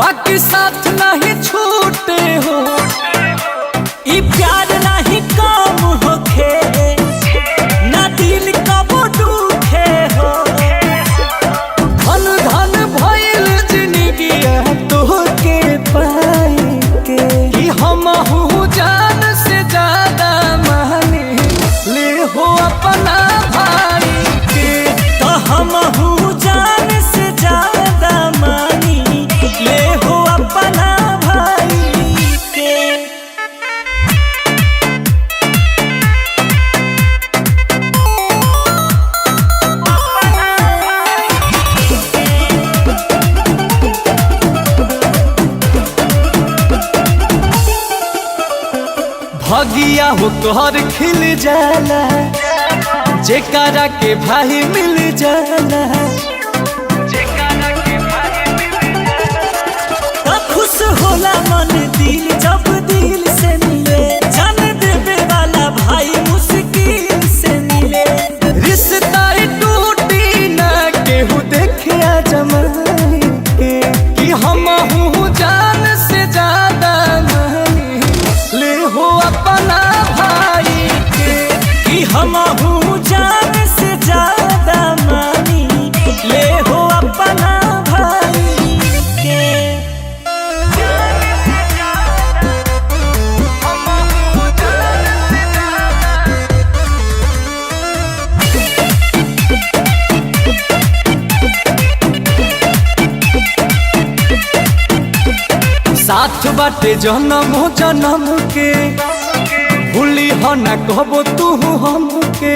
बाकी साथ नहीं छूटे हो, ई प्यार नहीं कम होखे, ना दिल कबो दुखे हो। धन धन भइल जिंदगी तोहके पाए के, कि हमहू जान से ज्यादा माने ले हो अपना भाई के। तो हमहू जान से ज्यादा मानी ले हो अपना भाई के। भगिया हो तोहर खिल जाला, जेकरा के भाई मिल जाला, तो खुश होला मन दिल जब दिल से मिले। जान देवे वाला भाई मुश्किल से मिले, रिश्ता टूटी ना केहू देखे जमाई के, कि हमहू जान से ज्यादा मानी ले हो अपना भाई के। कि हमहू जान से ज्यादा मानी ले हो अपना भाई के। साथ बाटे जन्म जन्म के, भूली हो न कहबो तू हमके।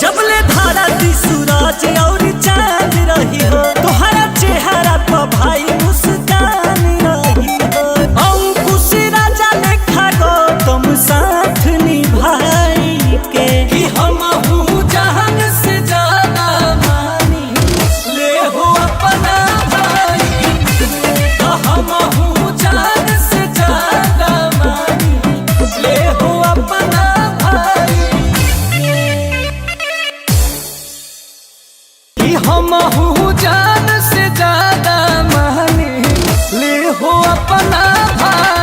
जबले धारा दी सूरज और चांद रही हो, तोहरा चेहरा पर भाई मुस्कान रही हो। अंकुश राजा लेखा गौतम साथ निभाई के, कि हमहू जान से ज्यादा मानी ले हो अपना भाई। तो हमहू जान से ज्यादा मानी ले हो अपना भाई। कि हमहू जान से ज्यादा मानी ले हो अपना भाई।